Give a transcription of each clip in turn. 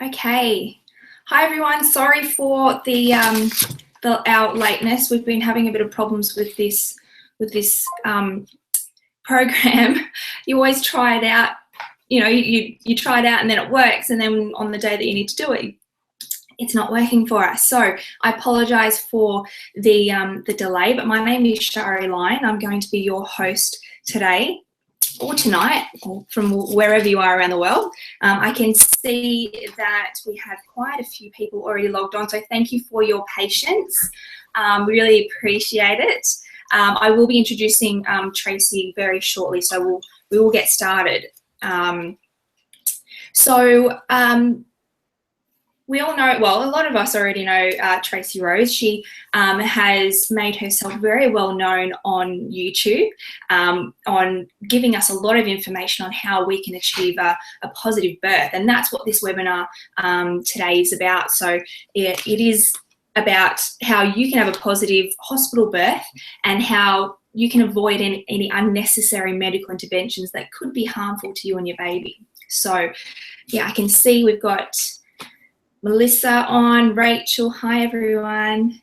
Okay. Hi everyone. Sorry for our lateness. We've been having a bit of problems with this program. You always try it out. You try it out and then it works, and then on the day that you need to do it, it's not working for us. So I apologise for the delay. But my name is Shari Lyon. I'm going to be your host today, or tonight, or from wherever you are around the world. I can see that we have quite a few people already logged on, so thank you for your patience. Really appreciate it. I will be introducing Tracy very shortly, so we will get started. We all know, well, a lot of us already know Tracy Rose. She has made herself very well known on YouTube, on giving us a lot of information on how we can achieve a positive birth. And that's what this webinar today is about. So it is about how you can have a positive hospital birth and how you can avoid any unnecessary medical interventions that could be harmful to you and your baby. So yeah, I can see we've got Melissa on, Rachel, hi everyone.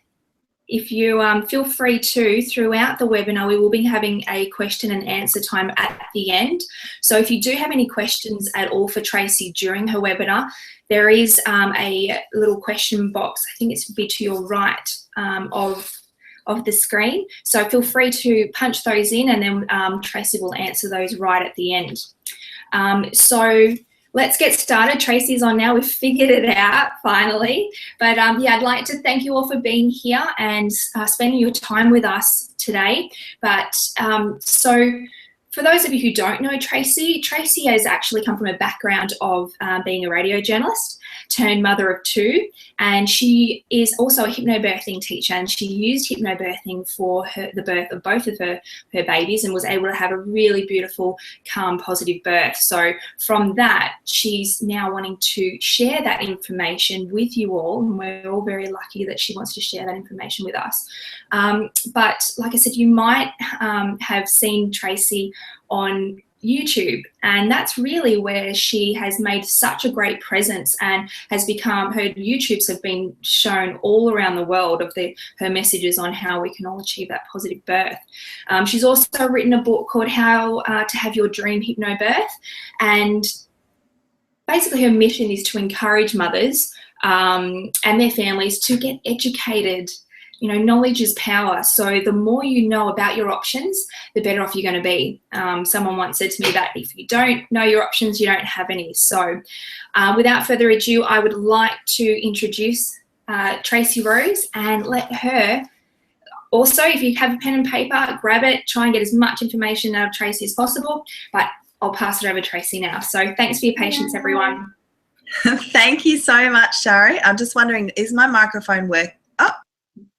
If you feel free to, throughout the webinar, we will be having a question and answer time at the end. So if you do have any questions at all for Tracy during her webinar, there is a little question box. I think it's be to your right of the screen. So feel free to punch those in, and then Tracy will answer those right at the end. So let's get started. Tracy's on now. We've figured it out finally. But yeah, I'd like to thank you all for being here and spending your time with us today. But so for those of you who don't know Tracy, Tracy has actually come from a background of being a radio journalist turned mother of two, and she is also a hypnobirthing teacher, and she used hypnobirthing for the birth of both of her babies and was able to have a really beautiful, calm, positive birth. So from that, she's now wanting to share that information with you all, and we're all very lucky that she wants to share that information with us. But like I said, you might have seen Tracy on YouTube, and that's really where she has made such a great presence and has become, her YouTubes have been shown all around the world of her messages on how we can all achieve that positive birth. She's also written a book called How to Have Your Dream Hypnobirth, and basically her mission is to encourage mothers and their families to get educated. You know, knowledge is power. So the more you know about your options, the better off you're going to be. Someone once said to me that if you don't know your options, you don't have any. So without further ado, I would like to introduce Tracy Rose and let her, also, if you have a pen and paper, grab it, try and get as much information out of Tracy as possible. But I'll pass it over to Tracy now. So thanks for your patience, everyone. Thank you so much, Shari. I'm just wondering, is my microphone working? Oh.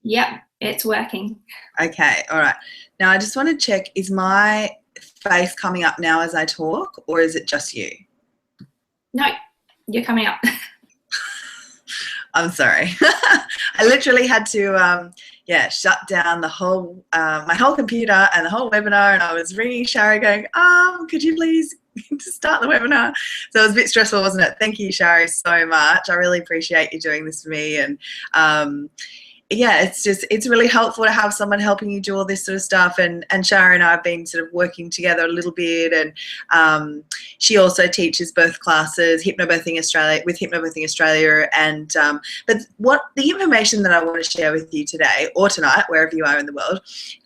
Yep, it's working. Okay, all right. Now I just want to check, is my face coming up now as I talk, or is it just you? No, you're coming up. I'm sorry. I literally had to shut down the whole my whole computer and the whole webinar, and I was ringing Shari going, could you please start the webinar? So it was a bit stressful, wasn't it? Thank you, Shari, so much. I really appreciate you doing this for me, and yeah, it's really helpful to have someone helping you do all this sort of stuff. And Shara and I have been sort of working together a little bit, and she also teaches birth classes, Hypnobirthing Australia, with Hypnobirthing Australia. And but what the information that I want to share with you today or tonight, wherever you are in the world,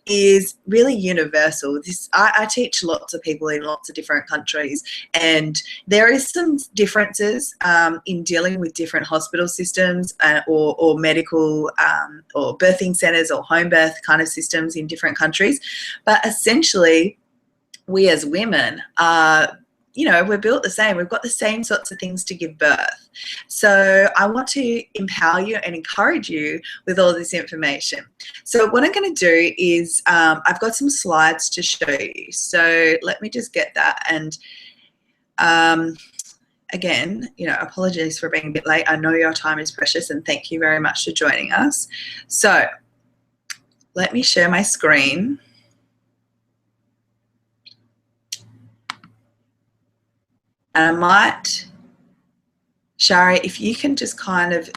is really universal. I teach lots of people in lots of different countries, and there is some differences in dealing with different hospital systems or medical or birthing centres or home birth kind of systems in different countries. But essentially, we as women are, we're built the same. We've got the same sorts of things to give birth. So I want to empower you and encourage you with all this information. So what I'm going to do is I've got some slides to show you. So let me just get that. And again, apologies for being a bit late. I know your time is precious, and thank you very much for joining us. So let me share my screen. And I might Shari, if you can just kind of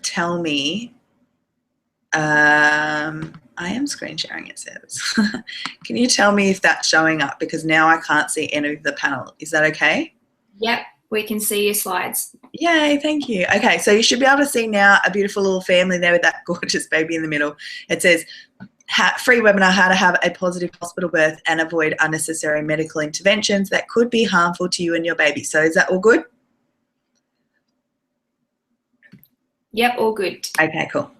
tell me, I am screen sharing, it says. Can you tell me if that's showing up? Because now I can't see any of the panel. Is that okay? Yep, we can see your slides. Yay, thank you. Okay, so you should be able to see now a beautiful little family there with that gorgeous baby in the middle. It says, free webinar, how to have a positive hospital birth and avoid unnecessary medical interventions that could be harmful to you and your baby. So is that all good? Yep, all good. Okay, cool.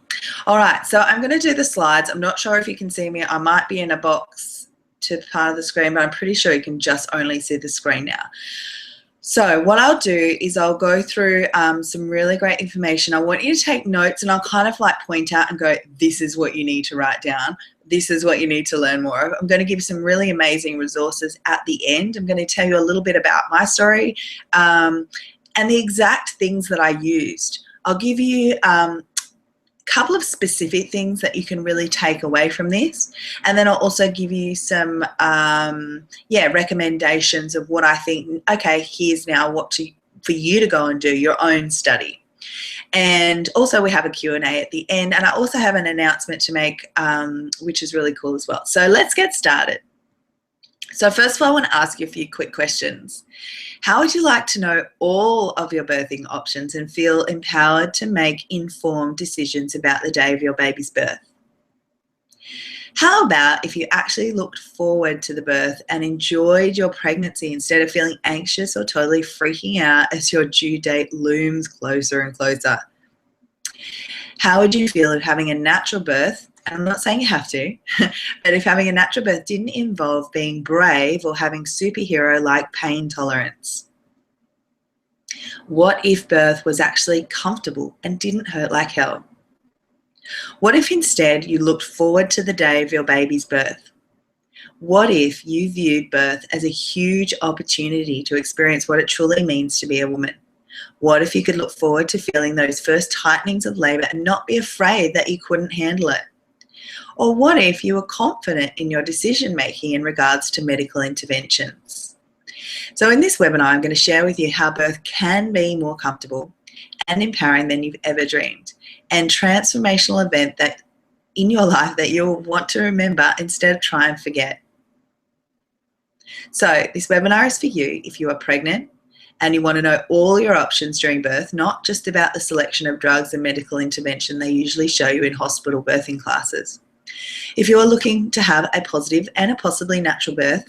All right, so I'm going to do the slides. I'm not sure if you can see me. I might be in a box to part of the screen, but I'm pretty sure you can just only see the screen now. So what I'll do is I'll go through some really great information. I want you to take notes, and I'll kind of like point out and go, this is what you need to write down. This is what you need to learn more of. I'm going to give you some really amazing resources at the end. I'm going to tell you a little bit about my story and the exact things that I used. I'll give you couple of specific things that you can really take away from this, and then I'll also give you some recommendations of what I think, okay, here's now for you to go and do your own study. And also we have a Q&A at the end, and I also have an announcement to make, which is really cool as well. So let's get started. So first of all, I want to ask you a few quick questions. How would you like to know all of your birthing options and feel empowered to make informed decisions about the day of your baby's birth? How about if you actually looked forward to the birth and enjoyed your pregnancy instead of feeling anxious or totally freaking out as your due date looms closer and closer? How would you feel if having a natural birth, and I'm not saying you have to, but if having a natural birth didn't involve being brave or having superhero-like pain tolerance? What if birth was actually comfortable and didn't hurt like hell? What if instead you looked forward to the day of your baby's birth? What if you viewed birth as a huge opportunity to experience what it truly means to be a woman? What if you could look forward to feeling those first tightenings of labour and not be afraid that you couldn't handle it? Or what if you were confident in your decision making in regards to medical interventions? So in this webinar, I'm going to share with you how birth can be more comfortable and empowering than you've ever dreamed, and transformational event that in your life that you'll want to remember instead of try and forget. So this webinar is for you if you are pregnant and you want to know all your options during birth, not just about the selection of drugs and medical intervention they usually show you in hospital birthing classes. If you are looking to have a positive and a possibly natural birth,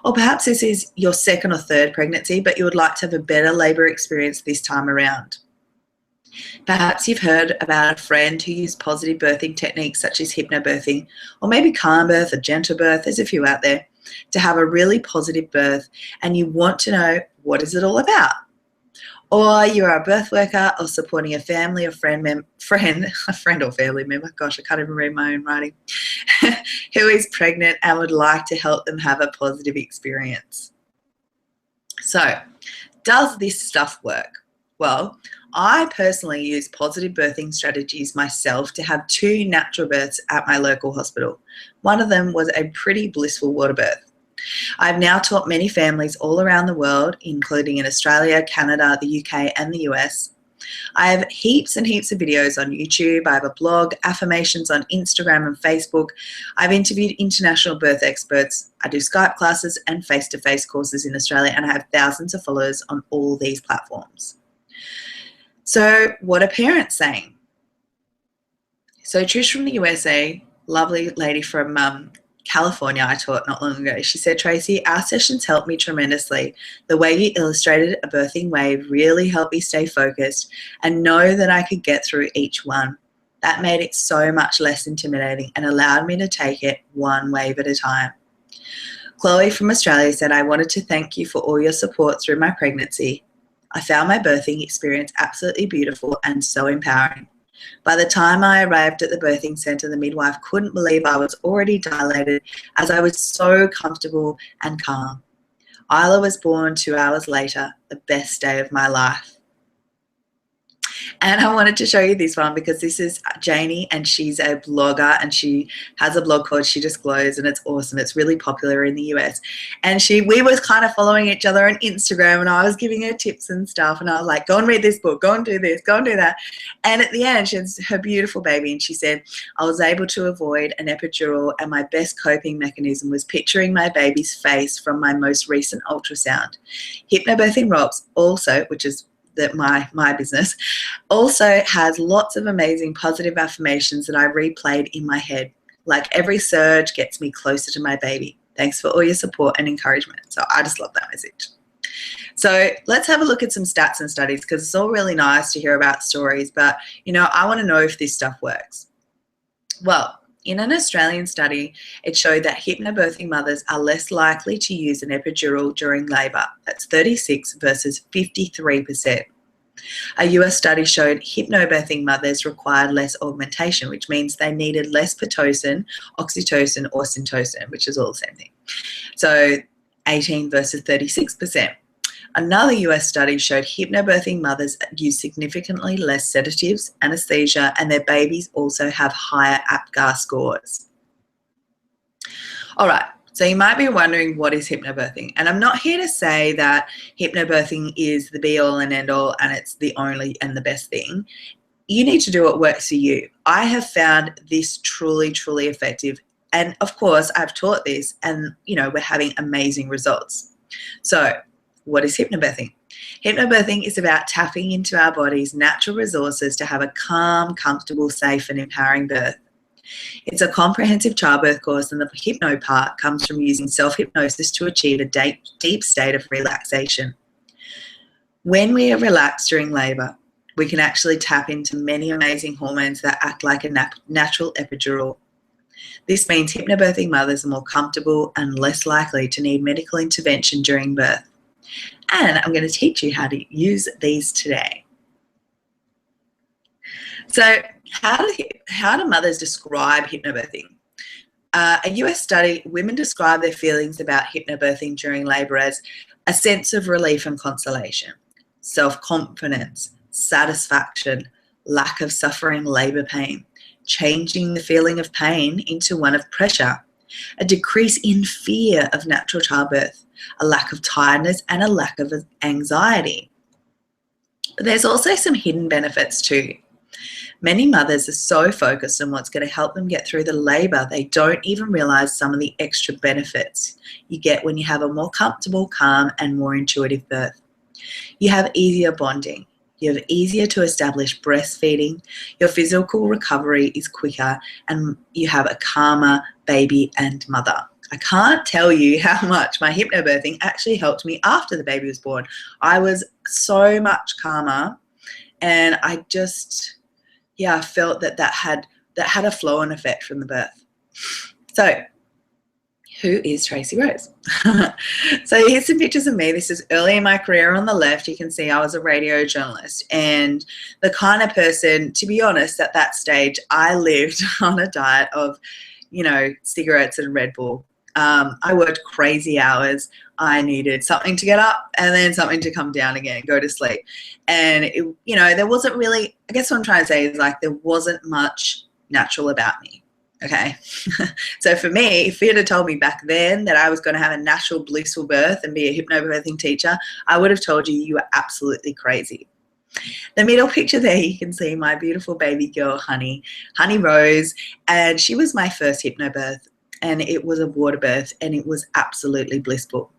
or perhaps this is your second or third pregnancy, but you would like to have a better labour experience this time around. Perhaps you've heard about a friend who used positive birthing techniques such as hypnobirthing, or maybe calm birth or gentle birth, there's a few out there, to have a really positive birth, and you want to know, what is it all about? Or you are a birth worker or supporting a family or friend or family member, gosh, I can't even read my own writing, who is pregnant and would like to help them have a positive experience. So, does this stuff work? Well, I personally use positive birthing strategies myself to have 2 natural births at my local hospital. One of them was a pretty blissful water birth. I've now taught many families all around the world, including in Australia, Canada, the UK, and the US. I have heaps and heaps of videos on YouTube. I have a blog, affirmations on Instagram and Facebook. I've interviewed international birth experts. I do Skype classes and face-to-face courses in Australia, and I have thousands of followers on all these platforms. So what are parents saying? So Trish from the USA, lovely lady from California I taught not long ago, she said, Tracy, our sessions helped me tremendously. The way you illustrated a birthing wave really helped me stay focused and know that I could get through each one. That made it so much less intimidating and allowed me to take it one wave at a time. Chloe from Australia said, I wanted to thank you for all your support through my pregnancy. I found my birthing experience absolutely beautiful and so empowering. By the time I arrived at the birthing centre, the midwife couldn't believe I was already dilated as I was so comfortable and calm. Isla was born 2 hours later, the best day of my life. And I wanted to show you this one because this is Janie, and she's a blogger, and she has a blog called She Just Glows, and it's awesome. It's really popular in the US. And we were kind of following each other on Instagram, and I was giving her tips and stuff, and I was like, go and read this book, go and do this, go and do that. And at the end, she has her beautiful baby, and she said, I was able to avoid an epidural, and my best coping mechanism was picturing my baby's face from my most recent ultrasound. Hypnobirthing Rocks also, which is my business, also has lots of amazing positive affirmations that I replayed in my head. Like every surge gets me closer to my baby. Thanks for all your support and encouragement. So I just love that message. So let's have a look at some stats and studies, because it's all really nice to hear about stories, but I want to know if this stuff works. Well, in an Australian study, it showed that hypnobirthing mothers are less likely to use an epidural during labour. That's 36 versus 53%. A US study showed hypnobirthing mothers required less augmentation, which means they needed less Pitocin, oxytocin, or syntocin, which is all the same thing. So 18 versus 36%. Another US study showed hypnobirthing mothers use significantly less sedatives, anesthesia, and their babies also have higher APGAR scores. All right, so you might be wondering, what is hypnobirthing? And I'm not here to say that hypnobirthing is the be-all and end-all and it's the only and the best thing. You need to do what works for you. I have found this truly, truly effective. And of course, I've taught this, and we're having amazing results. So what is hypnobirthing? Hypnobirthing is about tapping into our body's natural resources to have a calm, comfortable, safe, and empowering birth. It's a comprehensive childbirth course, and the hypno part comes from using self-hypnosis to achieve a deep state of relaxation. When we are relaxed during labour, we can actually tap into many amazing hormones that act like a natural epidural. This means hypnobirthing mothers are more comfortable and less likely to need medical intervention during birth. And I'm going to teach you how to use these today. So how do mothers describe hypnobirthing? A US study, women describe their feelings about hypnobirthing during labour as a sense of relief and consolation, self-confidence, satisfaction, lack of suffering labour pain, changing the feeling of pain into one of pressure, a decrease in fear of natural childbirth, a lack of tiredness, and a lack of anxiety. But there's also some hidden benefits too. Many mothers are so focused on what's going to help them get through the labour, they don't even realise some of the extra benefits you get when you have a more comfortable, calm, and more intuitive birth. You have easier bonding. You have easier to establish breastfeeding. Your physical recovery is quicker, and you have a calmer baby and mother. I can't tell you how much my hypnobirthing actually helped me after the baby was born. I was so much calmer, and I just, felt that had a flow-on effect from the birth. So, who is Tracy Rose? So here's some pictures of me. This is early in my career. On the left, you can see I was a radio journalist, and the kind of person, to be honest, at that stage, I lived on a diet of, cigarettes and Red Bull. I worked crazy hours. I needed something to get up and then something to come down again, go to sleep. And, there wasn't really, I guess what I'm trying to say is there wasn't much natural about me. Okay. So for me, if you had told me back then that I was going to have a natural blissful birth and be a hypnobirthing teacher, I would have told you were absolutely crazy. The middle picture there, you can see my beautiful baby girl, Honey Rose, and she was my first hypnobirth, and it was a water birth, and it was absolutely blissful.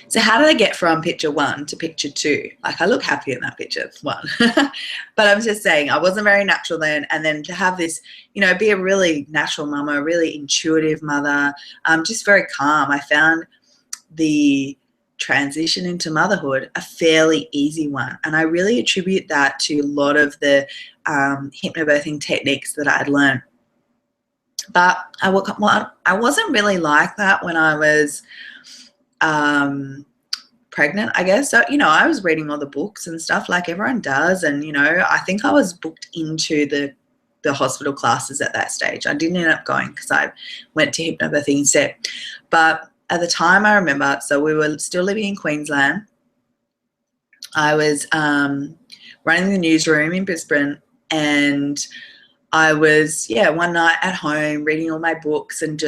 So how did I get from picture 1 to picture 2? I look happy in that picture, 1. But I'm just saying, I wasn't very natural then, and then to have this, be a really natural mama, a really intuitive mother, just very calm. I found the transition into motherhood a fairly easy one, and I really attribute that to a lot of the hypnobirthing techniques that I'd learned. But I wasn't really like that when I was pregnant, I guess. So, I was reading all the books and stuff like everyone does, and I think I was booked into the hospital classes at that stage. I didn't end up going because I went to hypnobirthing instead. But at the time, I remember, so we were still living in Queensland. I was running the newsroom in Brisbane, and I was, one night at home reading all my books, and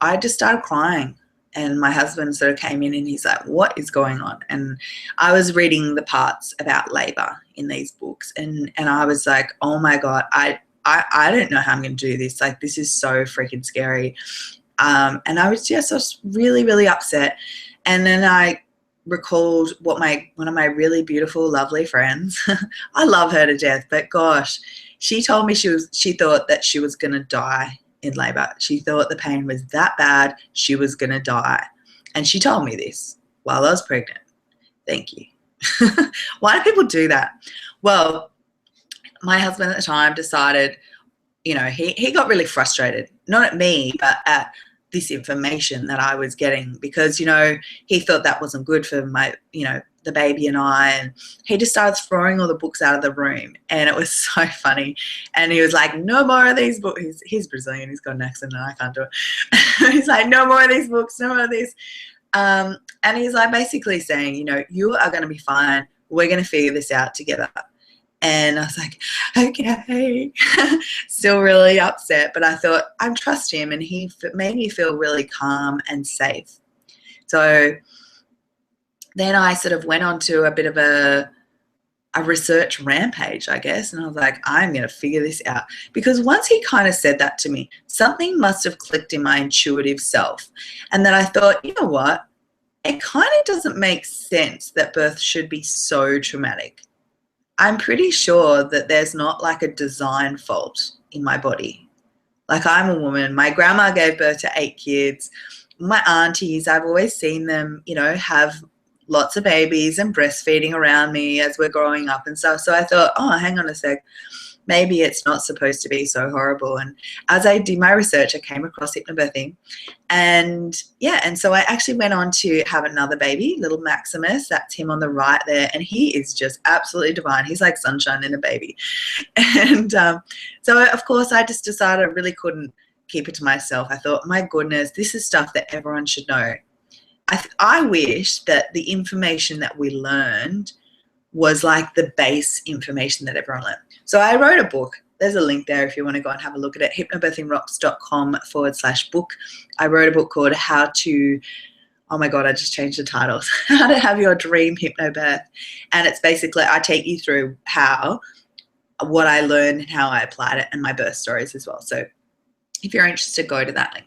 I just started crying. And my husband sort of came in and he's like, what is going on? And I was reading the parts about labor in these books, and I was like, oh my God, I don't know how I'm going to do this. Like, this is so freaking scary. And I was really, really upset. And then I recalled what one of my really beautiful, lovely friends, I love her to death, but gosh, she told me she thought that she was going to die in labor. She thought the pain was that bad, she was going to die. And she told me this while I was pregnant. Thank you. Why do people do that? Well, my husband at the time decided, he got really frustrated, not at me, but at this information that I was getting, because, he thought that wasn't good for my, the baby and I, and he just started throwing all the books out of the room, and it was so funny. And he was like, no more of these books. He's Brazilian, he's got an accent and I can't do it. He's like, no more of these books, no more of this. And he's like basically saying, you are going to be fine. We're going to figure this out together. And I was like, okay, still really upset. But I thought, I trust him, and he made me feel really calm and safe. So then I sort of went on to a bit of a research rampage, I guess. And I was like, I'm going to figure this out. Because once he kind of said that to me, something must have clicked in my intuitive self. And then I thought, you know what? It kind of doesn't make sense that birth should be so traumatic. I'm pretty sure that there's not like a design fault in my body. Like, I'm a woman. My grandma gave birth to 8 kids. My aunties, I've always seen them, have lots of babies and breastfeeding around me as we're growing up and stuff. So I thought, oh, hang on a sec. Maybe it's not supposed to be so horrible. And as I did my research, I came across hypnobirthing. And so I actually went on to have another baby, little Maximus. That's him on the right there. And he is just absolutely divine. He's like sunshine in a baby. And so, of course, I just decided I really couldn't keep it to myself. I thought, my goodness, this is stuff that everyone should know. I wish that the information that we learned was like the base information that everyone learned. So I wrote a book. There's a link there if you want to go and have a look at it, hypnobirthingrocks.com/book. I wrote a book called How to, oh my God, I just changed the titles, How to Have Your Dream Hypnobirth. And it's basically, I take you through what I learned and how I applied it, and my birth stories as well. So if you're interested, go to that link.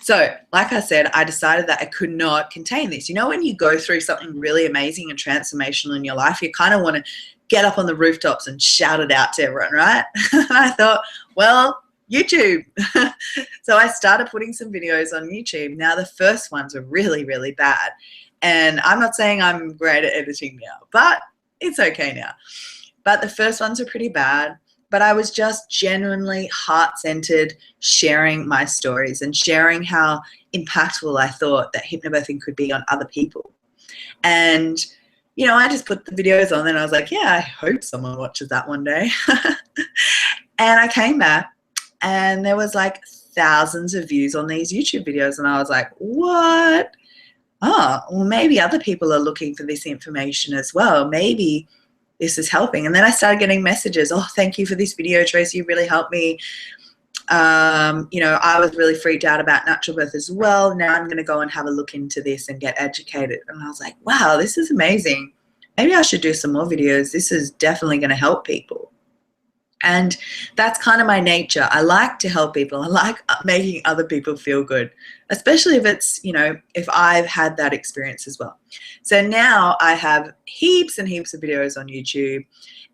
So, like I said, I decided that I could not contain this. When you go through something really amazing and transformational in your life, you kind of want to get up on the rooftops and shout it out to everyone, right? And I thought, well, YouTube. So I started putting some videos on YouTube. Now, the first ones were really, really bad. And I'm not saying I'm great at editing now, but it's okay now. But the first ones were pretty bad. But I was just genuinely heart-centered, sharing my stories and sharing how impactful I thought that hypnobirthing could be on other people. And, I just put the videos on and I was like, yeah, I hope someone watches that one day. And I came back and there was like thousands of views on these YouTube videos. And I was like, what? Oh, well, maybe other people are looking for this information as well. Maybe this is helping. And then I started getting messages. Oh, thank you for this video, Tracy. You really helped me. I was really freaked out about natural birth as well. Now I'm going to go and have a look into this and get educated. And I was like, wow, this is amazing. Maybe I should do some more videos. This is definitely going to help people. And that's kind of my nature. I like to help people. I like making other people feel good, especially if it's, if I've had that experience as well. So now I have heaps and heaps of videos on YouTube,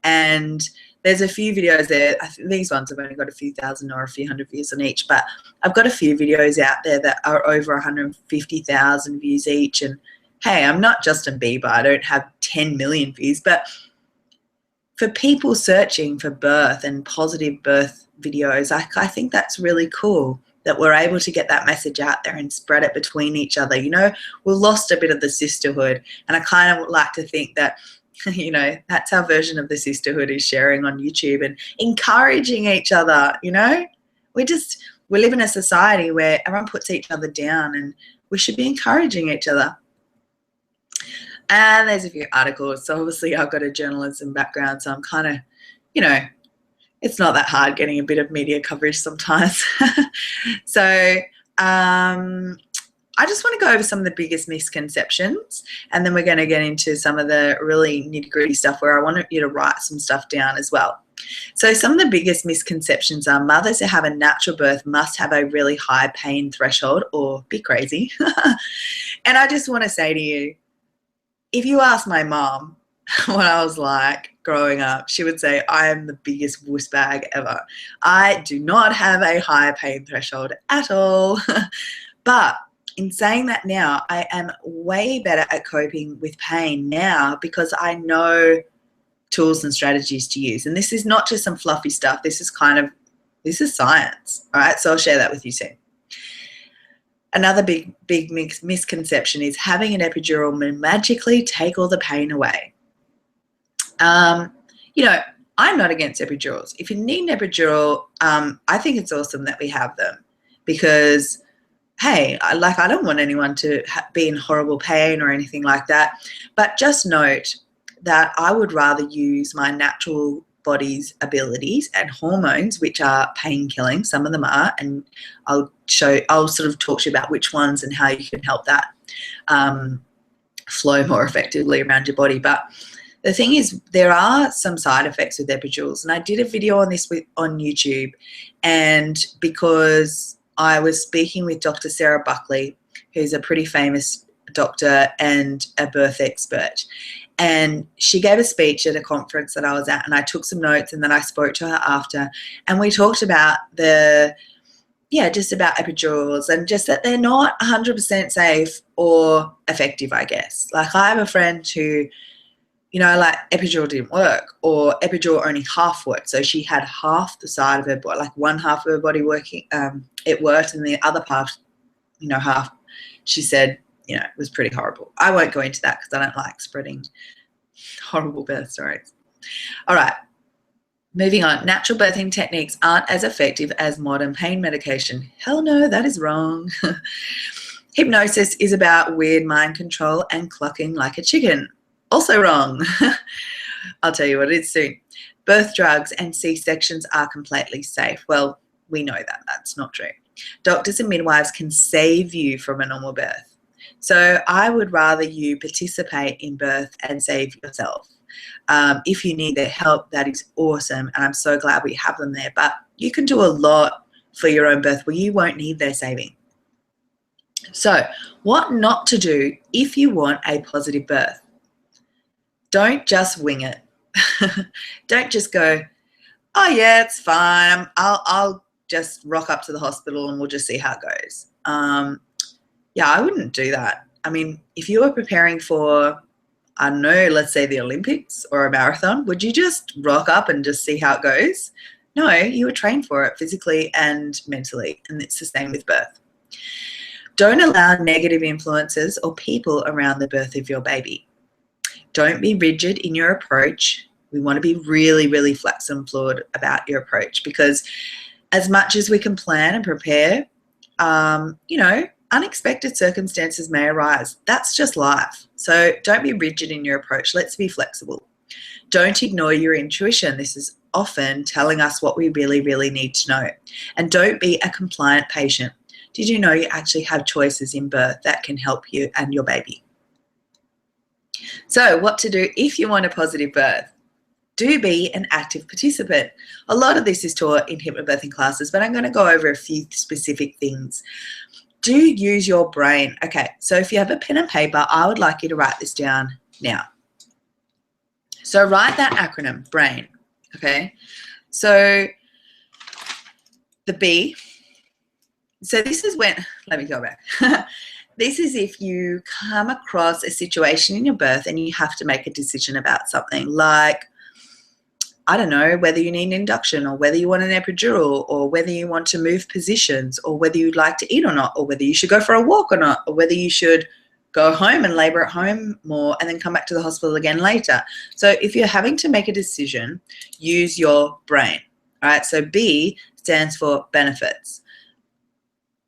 and there's a few videos there. I think these ones have only got a few thousand or a few hundred views on each, but I've got a few videos out there that are over 150,000 views each. And hey, I'm not Justin Bieber. I don't have 10 million views, but for people searching for birth and positive birth videos, I think that's really cool that we're able to get that message out there and spread it between each other. We've lost a bit of the sisterhood, and I kind of like to think that, that's our version of the sisterhood, is sharing on YouTube and encouraging each other. We live in a society where everyone puts each other down, and we should be encouraging each other. And there's a few articles. So obviously I've got a journalism background, so I'm kind of, you know, it's not that hard getting a bit of media coverage sometimes. So I just want to go over some of the biggest misconceptions, and then we're going to get into some of the really nitty-gritty stuff where I want you to write some stuff down as well. So some of the biggest misconceptions are mothers who have a natural birth must have a really high pain threshold or be crazy. And I just want to say to you, if you ask my mom what I was like growing up, she would say I am the biggest wuss bag ever. I do not have a high pain threshold at all. But in saying that now, I am way better at coping with pain now because I know tools and strategies to use. And this is not just some fluffy stuff. This is science. All right. So I'll share that with you soon. Another big misconception is having an epidural will magically take all the pain away. You know, I'm not against epidurals. If you need an epidural, I think it's awesome that we have them because, hey, I don't want anyone to be in horrible pain or anything like that. But just note that I would rather use my natural body's abilities and hormones, which are pain killing. Some of them are, and I'll sort of talk to you about which ones and how you can help that flow more effectively around your body. But the thing is, there are some side effects with epidurals, and I did a video on this on YouTube, and because I was speaking with Dr. Sarah Buckley, who's a pretty famous doctor and a birth expert. And she gave a speech at a conference that I was at, and I took some notes, and then I spoke to her after, and we talked about just about epidurals and just that they're not 100% safe or effective, I guess. Like I have a friend who, you know, like epidural didn't work, or epidural only half worked. So she had half the side of her body, like one half of her body working, it worked, and the other part, you know, half, she said, you know, it was pretty horrible. I won't go into that because I don't like spreading horrible birth stories. All right, moving on. Natural birthing techniques aren't as effective as modern pain medication. Hell no, that is wrong. Hypnosis is about weird mind control and clucking like a chicken. Also wrong. I'll tell you what it is soon. Birth drugs and C-sections are completely safe. Well, we know that. That's not true. Doctors and midwives can save you from a normal birth. So I would rather you participate in birth and save yourself. If you need their help, that is awesome, and I'm so glad we have them there. But you can do a lot for your own birth where you won't need their saving. So what not to do if you want a positive birth? Don't just wing it. Don't just go, oh yeah, it's fine. I'll just rock up to the hospital and we'll just see how it goes. Yeah, I wouldn't do that. I mean, if you were preparing for, I don't know, let's say the Olympics or a marathon, would you just rock up and just see how it goes? No, you would train for it physically and mentally, and it's the same with birth. Don't allow negative influences or people around the birth of your baby. Don't be rigid in your approach. We want to be really, really flexible and fluid about your approach, because as much as we can plan and prepare, you know, unexpected circumstances may arise. That's just life. So don't be rigid in your approach. Let's be flexible. Don't ignore your intuition. This is often telling us what we really, really need to know. And don't be a compliant patient. Did you know you actually have choices in birth that can help you and your baby? So what to do if you want a positive birth? Do be an active participant. A lot of this is taught in hypnobirthing classes, but I'm going to go over a few specific things. Do use your brain. Okay, so if you have a pen and paper, I would like you to write this down now. So write that acronym, BRAIN, okay? So the B, so this is when, let me go back. This is if you come across a situation in your birth and you have to make a decision about something, like, I don't know, whether you need an induction, or whether you want an epidural, or whether you want to move positions, or whether you'd like to eat or not, or whether you should go for a walk or not, or whether you should go home and labor at home more and then come back to the hospital again later. So if you're having to make a decision, use your brain. All right, so B stands for benefits.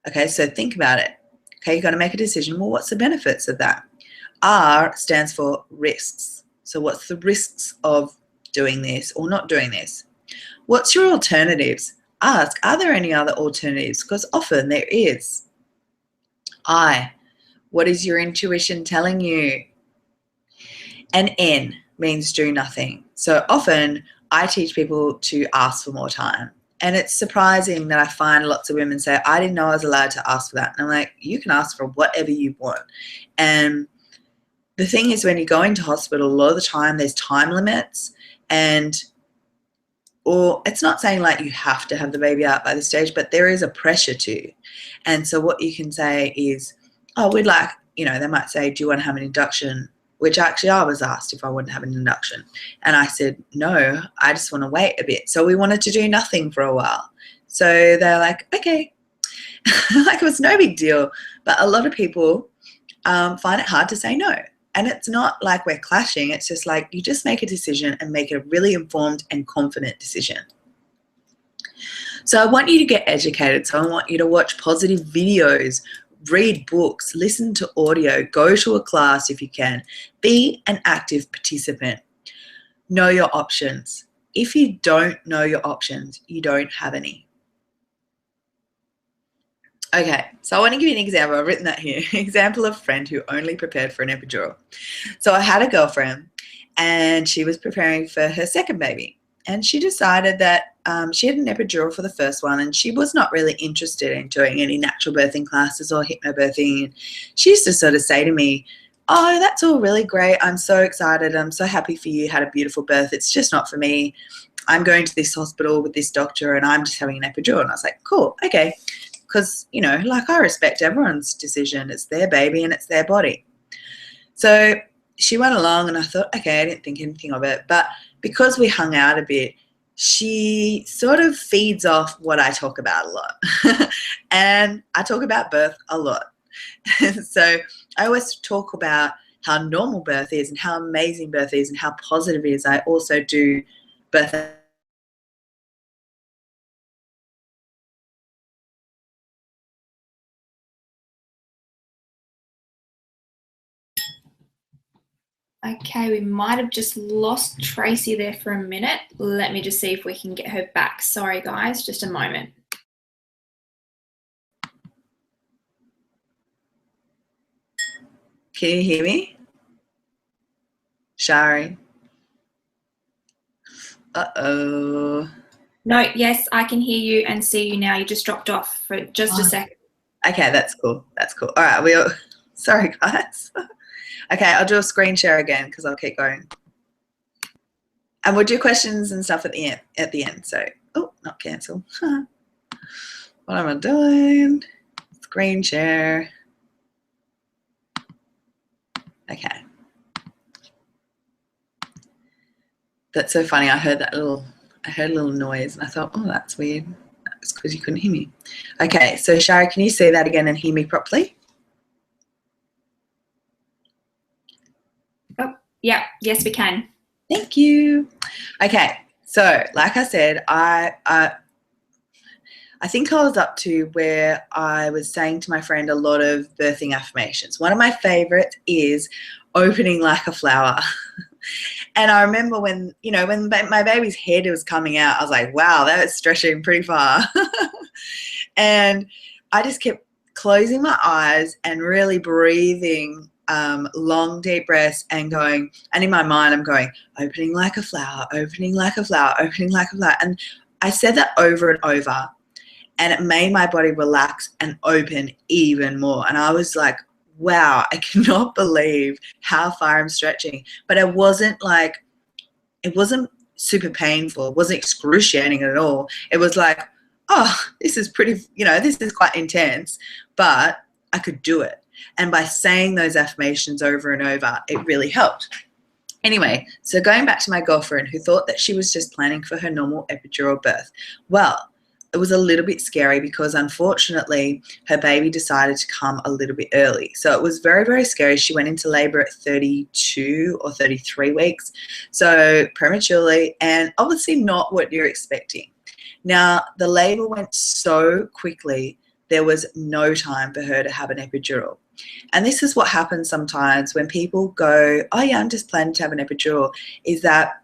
Okay, so think about it. Okay, you've got to make a decision. Well, what's the benefits of that? R stands for risks. So what's the risks of doing this or not doing this? What's your alternatives? Ask, are there any other alternatives? Because often there is. I, what is your intuition telling you? And N means do nothing. So often I teach people to ask for more time. And it's surprising that I find lots of women say, I didn't know I was allowed to ask for that. And I'm like, you can ask for whatever you want. And the thing is, when you go into hospital, a lot of the time there's time limits, or it's not saying like you have to have the baby out by this stage, but there is a pressure to. And so what you can say is, oh, we'd like, they might say, do you want to have an induction? Which actually I was asked if I wanted to have an induction. And I said, no, I just want to wait a bit. So we wanted to do nothing for a while. So they're like, okay. Like it was no big deal. But a lot of people find it hard to say no. And it's not like we're clashing. It's just like you just make a decision and make a really informed and confident decision. So I want you to get educated. So I want you to watch positive videos, read books, listen to audio, go to a class if you can. Be an active participant. Know your options. If you don't know your options, you don't have any. Okay, so I want to give you an example. I've written that here. Example of friend who only prepared for an epidural. So I had a girlfriend and she was preparing for her second baby. And she decided that she had an epidural for the first one and she was not really interested in doing any natural birthing classes or hypnobirthing. She used to sort of say to me, oh, that's all really great. I'm so excited. I'm so happy for you. Had a beautiful birth. It's just not for me. I'm going to this hospital with this doctor and I'm just having an epidural. And I was like, cool, okay. Because, like I respect everyone's decision. It's their baby and it's their body. So she went along and I thought, okay, I didn't think anything of it. But because we hung out a bit, she sort of feeds off what I talk about a lot. And I talk about birth a lot. So I always talk about how normal birth is and how amazing birth is and how positive it is. I also do birth. Okay, we might have just lost Tracy there for a minute. Let me just see if we can get her back. Sorry, guys, just a moment. Can you hear me? Shari? Uh-oh. No, yes, I can hear you and see you now. You just dropped off for just a second. Okay, that's cool. That's cool. All right, sorry, guys. Okay, I'll do a screen share again because I'll keep going. And we'll do questions and stuff at the end. So, oh, not cancel. What am I doing? Screen share. Okay. That's so funny. I heard a little noise and I thought, oh, that's weird. That's because you couldn't hear me. Okay, so Shari, can you say that again and hear me properly? Oh, yeah, yes, we can. Thank you. Okay, so like I said, I think I was up to where I was saying to my friend a lot of birthing affirmations. One of my favorites is opening like a flower. And I remember when my baby's head was coming out, I was like, wow, that was stretching pretty far. And I just kept closing my eyes and really breathing long, deep breaths and going, and in my mind, I'm going, opening like a flower, opening like a flower, opening like a flower. And I said that over and over, and it made my body relax and open even more. And I was like, wow, I cannot believe how far I'm stretching. But it wasn't super painful. It wasn't excruciating at all. It was like, oh, this is this is quite intense, but I could do it. And by saying those affirmations over and over, it really helped. Anyway, so going back to my girlfriend who thought that she was just planning for her normal epidural birth. Well, it was a little bit scary because unfortunately her baby decided to come a little bit early. So it was very, very scary. She went into labor at 32 or 33 weeks, so prematurely, and obviously not what you're expecting. Now, the labor went so quickly, there was no time for her to have an epidural. And this is what happens sometimes when people go, oh yeah, I'm just planning to have an epidural, is that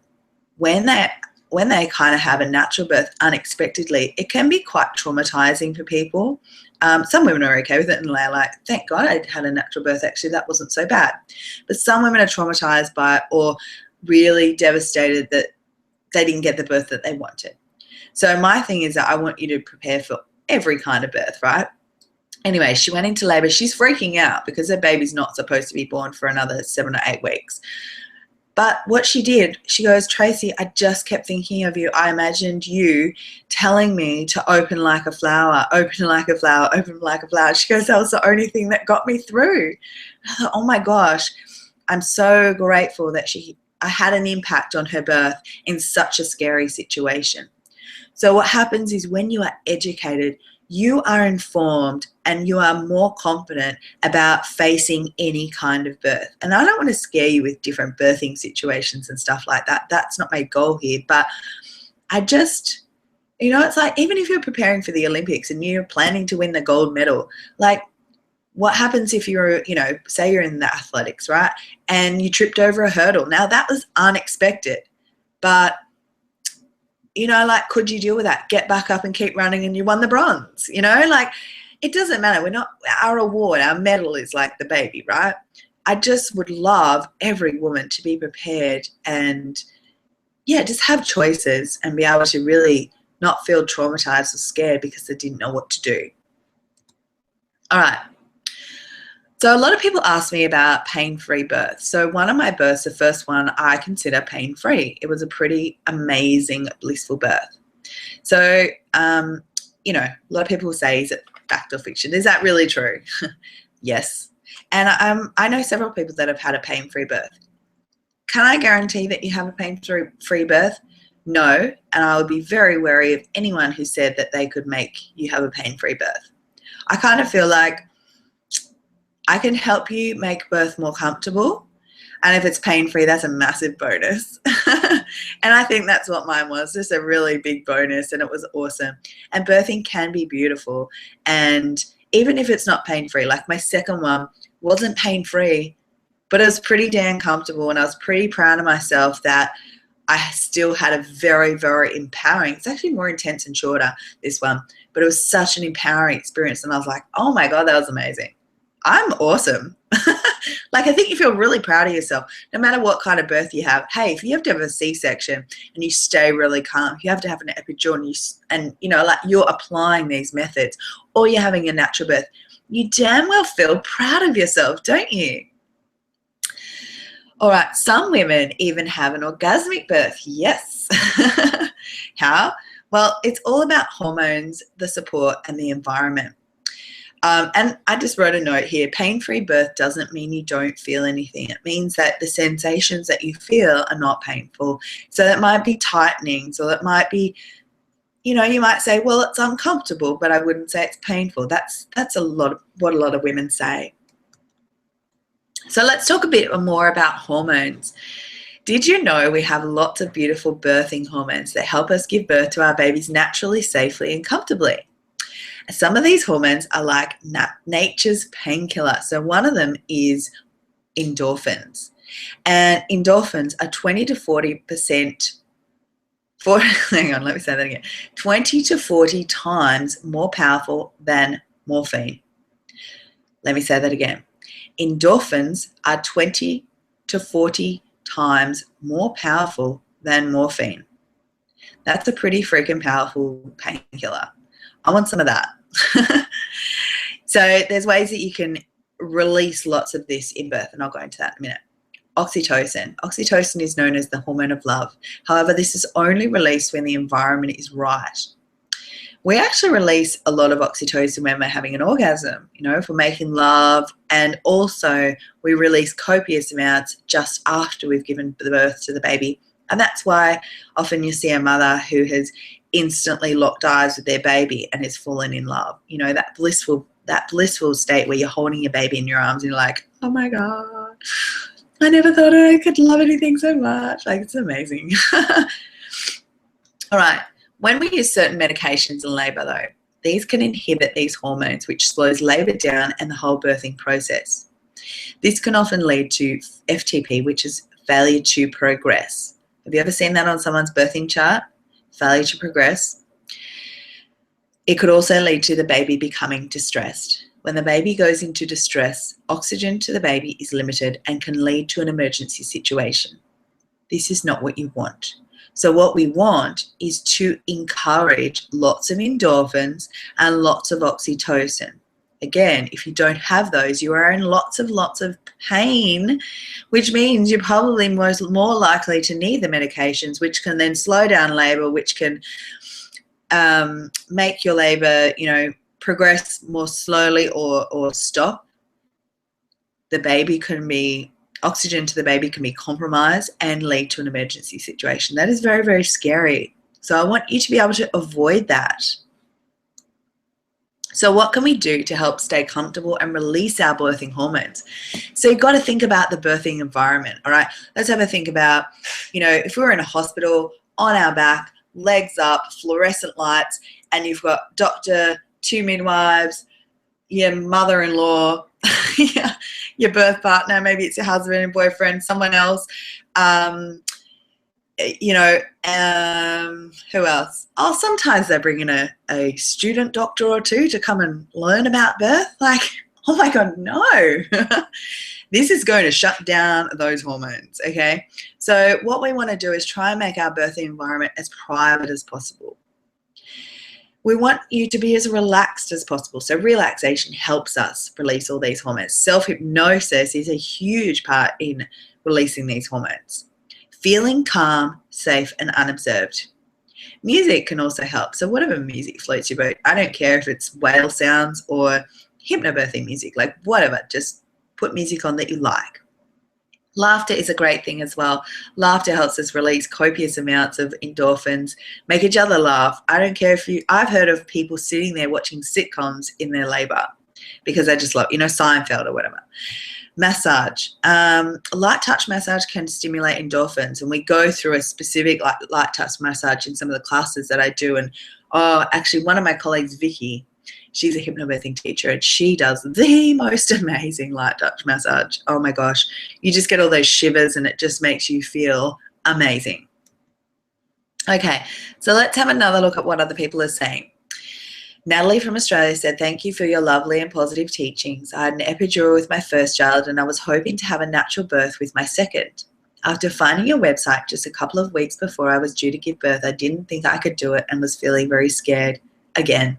when they kind of have a natural birth unexpectedly, it can be quite traumatizing for people. Some women are okay with it and they're like, thank God I had a natural birth, actually, that wasn't so bad. But some women are traumatized by it or really devastated that they didn't get the birth that they wanted. So my thing is that I want you to prepare for every kind of birth, right? Anyway, she went into labor. She's freaking out because her baby's not supposed to be born for another 7 or 8 weeks. But what she did, she goes, Tracy, I just kept thinking of you. I imagined you telling me to open like a flower, open like a flower, open like a flower. She goes, that was the only thing that got me through. I thought, oh my gosh, I'm so grateful that I had an impact on her birth in such a scary situation. So what happens is when you are educated, you are informed and you are more confident about facing any kind of birth. And I don't want to scare you with different birthing situations and stuff like that. That's not my goal here. But I just, it's like, even if you're preparing for the Olympics and you're planning to win the gold medal, like, what happens if you're, say you're in the athletics, right? And you tripped over a hurdle. Now that was unexpected, but like, could you deal with that? Get back up and keep running and you won the bronze, like, it doesn't matter. Our award, our medal is like the baby, right? I just would love every woman to be prepared and, just have choices and be able to really not feel traumatized or scared because they didn't know what to do. All right. So a lot of people ask me about pain-free birth. So one of my births, the first one, I consider pain-free. It was a pretty amazing, blissful birth. So, a lot of people will say, is it fact or fiction? Is that really true? Yes. And I know several people that have had a pain-free birth. Can I guarantee that you have a pain-free birth? No. And I would be very wary of anyone who said that they could make you have a pain-free birth. I kind of feel like I can help you make birth more comfortable. And if it's pain-free, that's a massive bonus. And I think that's what mine was, just a really big bonus, and it was awesome. And birthing can be beautiful. And even if it's not pain-free, like my second one wasn't pain-free, but it was pretty damn comfortable. And I was pretty proud of myself that I still had a very, very empowering, it's actually more intense and shorter, this one, but it was such an empowering experience. And I was like, oh my God, that was amazing. I'm awesome. Like, I think you feel really proud of yourself, no matter what kind of birth you have. Hey, if you have to have a C-section and you stay really calm, if you have to have an epidural and like you're applying these methods, or you're having a natural birth, you damn well feel proud of yourself, don't you? All right, some women even have an orgasmic birth. Yes. How? Well, it's all about hormones, the support, and the environment. And I just wrote a note here. Pain-free birth doesn't mean you don't feel anything. It means that the sensations that you feel are not painful. So that might be tightenings, or that might be, you might say, well, it's uncomfortable, but I wouldn't say it's painful. That's a lot of what a lot of women say. So let's talk a bit more about hormones. Did you know we have lots of beautiful birthing hormones that help us give birth to our babies naturally, safely, and comfortably? Some of these hormones are like nature's painkiller. So one of them is endorphins. And endorphins are 20 to 40%, hang on, let me say that again, 20 to 40 times more powerful than morphine. Let me say that again. Endorphins are 20 to 40 times more powerful than morphine. That's a pretty freaking powerful painkiller. I want some of that. So there's ways that you can release lots of this in birth, and I'll go into that in a minute. Oxytocin. Oxytocin is known as the hormone of love. However, this is only released when the environment is right. We actually release a lot of oxytocin when we're having an orgasm, if we're making love, and also we release copious amounts just after we've given birth to the baby. And that's why often you see a mother who has instantly locked eyes with their baby and is fallen in love. That blissful state where you're holding your baby in your arms and you're like, oh my God, I never thought I could love anything so much. Like, it's amazing. All right. When we use certain medications in labor, though, These can inhibit these hormones, which slows labor down and the whole birthing process. This can often lead to FTP, which is failure to progress. Have you ever seen that on someone's birthing chart? Failure to progress. It could also lead to the baby becoming distressed. When the baby goes into distress, oxygen to the baby is limited and can lead to an emergency situation. This is not what you want. So what we want is to encourage lots of endorphins and lots of oxytocin. Again, if you don't have those, you are in lots of pain, which means you're probably more likely to need the medications, which can then slow down labor, which can make your labor, progress more slowly or stop. The baby can be, oxygen to the baby can be compromised and lead to an emergency situation. That is very, very scary. So I want you to be able to avoid that. So what can we do to help stay comfortable and release our birthing hormones? So you've got to think about the birthing environment, all right? Let's have a think about, if we're in a hospital, on our back, legs up, fluorescent lights, and you've got doctor, 2 midwives, your mother-in-law, your birth partner, maybe it's your husband and boyfriend, someone else, who else? Oh, sometimes they bring in a student doctor or two to come and learn about birth. Like, oh my God, no. This is going to shut down those hormones, okay? So what we want to do is try and make our birthing environment as private as possible. We want you to be as relaxed as possible. So relaxation helps us release all these hormones. Self-hypnosis is a huge part in releasing these hormones. Feeling calm, safe, and unobserved. Music can also help. So whatever music floats your boat, I don't care if it's whale sounds or hypnobirthing music, like whatever, just put music on that you like. Laughter is a great thing as well. Laughter helps us release copious amounts of endorphins, make each other laugh. I don't care if I've heard of people sitting there watching sitcoms in their labor because they just love, Seinfeld or whatever. Massage. Light touch massage can stimulate endorphins, and we go through a specific light touch massage in some of the classes that I do. And actually one of my colleagues, Vicky, she's a hypnobirthing teacher, and she does the most amazing light touch massage. Oh my gosh. You just get all those shivers and it just makes you feel amazing. Okay, so let's have another look at what other people are saying. Natalie from Australia said, thank you for your lovely and positive teachings. I had an epidural with my first child and I was hoping to have a natural birth with my second. After finding your website just a couple of weeks before I was due to give birth, I didn't think I could do it and was feeling very scared again.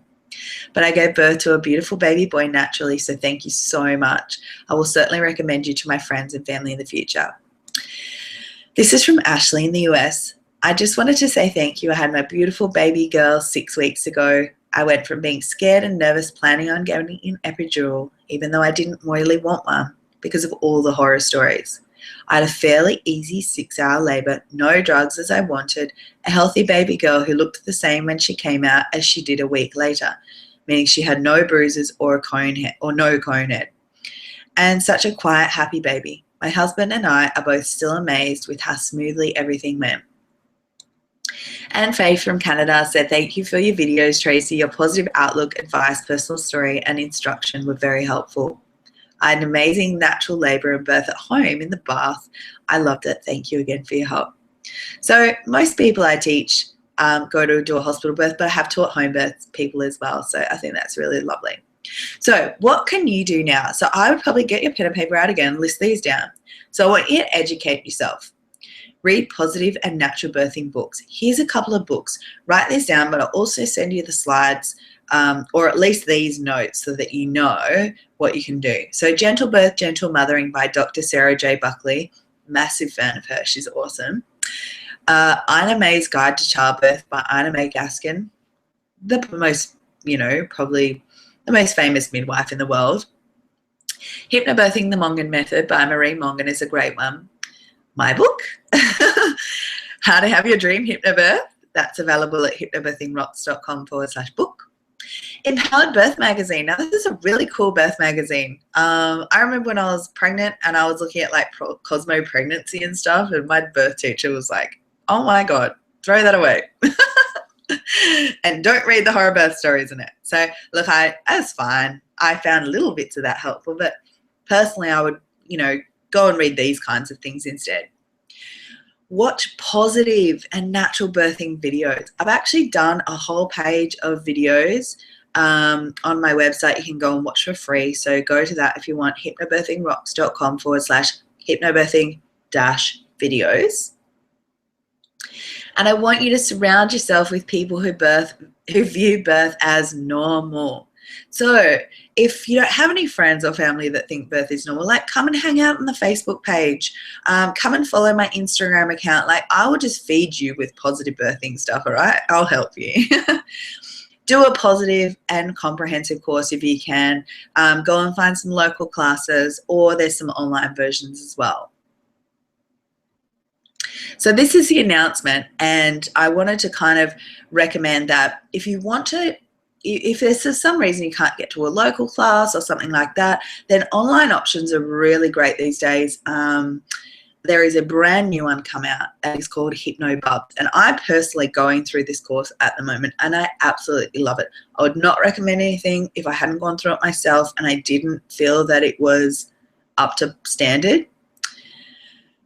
But I gave birth to a beautiful baby boy naturally, so thank you so much. I will certainly recommend you to my friends and family in the future. This is from Ashley in the US. I just wanted to say thank you. I had my beautiful baby girl 6 weeks ago. I went from being scared and nervous, planning on getting an epidural, even though I didn't really want one because of all the horror stories. I had a fairly easy 6-hour labor, no drugs as I wanted, a healthy baby girl who looked the same when she came out as she did a week later, meaning she had no bruises or no cone head. And such a quiet, happy baby. My husband and I are both still amazed with how smoothly everything went. And Faith from Canada said, thank you for your videos, Tracy. Your positive outlook, advice, personal story, and instruction were very helpful. I had an amazing natural labor and birth at home in the bath. I loved it. Thank you again for your help. So most people I teach go to do a hospital birth, but I have taught home birth people as well. So I think that's really lovely. So what can you do now? So I would probably get your pen and paper out again, list these down. So I want you to educate yourself. Read positive and natural birthing books. Here's a couple of books. Write these down, but I'll also send you the slides or at least these notes so that you know what you can do. So Gentle Birth, Gentle Mothering by Dr. Sarah J. Buckley. Massive fan of her. She's awesome. Ina May's Guide to Childbirth by Ina May Gaskin. The most, probably the most famous midwife in the world. Hypnobirthing the Mongan Method by Marie Mongan is a great one. My book, How to Have Your Dream Hypnobirth. That's available at hypnobirthingrocks.com/book. Empowered Birth Magazine. Now, this is a really cool birth magazine. I remember when I was pregnant and I was looking at like Cosmo pregnancy and stuff, and my birth teacher was like, oh my God, throw that away. And don't read the horror birth stories in it. So look, that's fine. I found little bits of that helpful, but personally I would, go and read these kinds of things instead. Watch positive and natural birthing videos. I've actually done a whole page of videos on my website. You can go and watch for free. So go to that if you want, hypnobirthingrocks.com/hypnobirthing-videos. And I want you to surround yourself with people who view birth as normal. So if you don't have any friends or family that think birth is normal, like come and hang out on the Facebook page. Come and follow my Instagram account. Like I will just feed you with positive birthing stuff, all right? I'll help you. Do a positive and comprehensive course if you can. Go and find some local classes, or there's some online versions as well. So this is the announcement, and I wanted to kind of recommend that if you want to, if there's for some reason you can't get to a local class or something like that, then online options are really great these days. There is a brand new one come out that is called Hypnobubs, and I'm personally going through this course at the moment, and I absolutely love it. I would not recommend anything if I hadn't gone through it myself and I didn't feel that it was up to standard.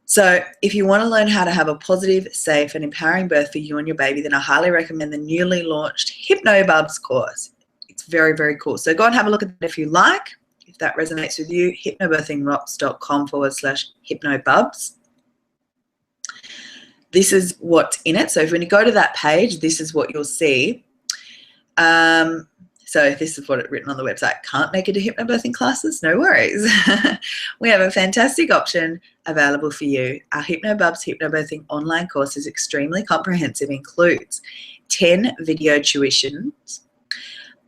So if you want to learn how to have a positive, safe, and empowering birth for you and your baby, then I highly recommend the newly launched Hypnobubs course. It's very, very cool. So go and have a look at that if you like. If that resonates with you, hypnobirthingrocks.com/hypnobubs. This is what's in it. So when you go to that page, this is what you'll see. So this is what it's written on the website. Can't make it to hypnobirthing classes? No worries. We have a fantastic option available for you. Our Hypnobubs Hypnobirthing online course is extremely comprehensive, includes 10 video tuitions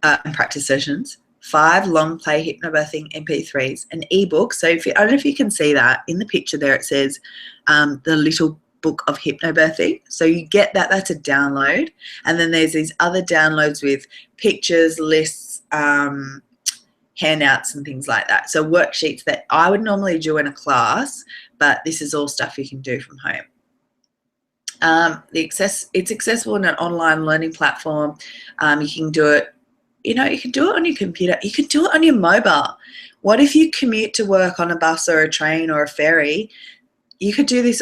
and practice sessions, 5 long play hypnobirthing MP3s, an ebook. So I don't know if you can see that in the picture there, it says the little book of hypnobirthing. So you get that, that's a download. And then there's these other downloads with pictures, lists, handouts and things like that. So worksheets that I would normally do in a class, but this is all stuff you can do from home. It's accessible in an online learning platform. You can do it, you can do it on your computer. You can do it on your mobile. What if you commute to work on a bus or a train or a ferry? You could do this,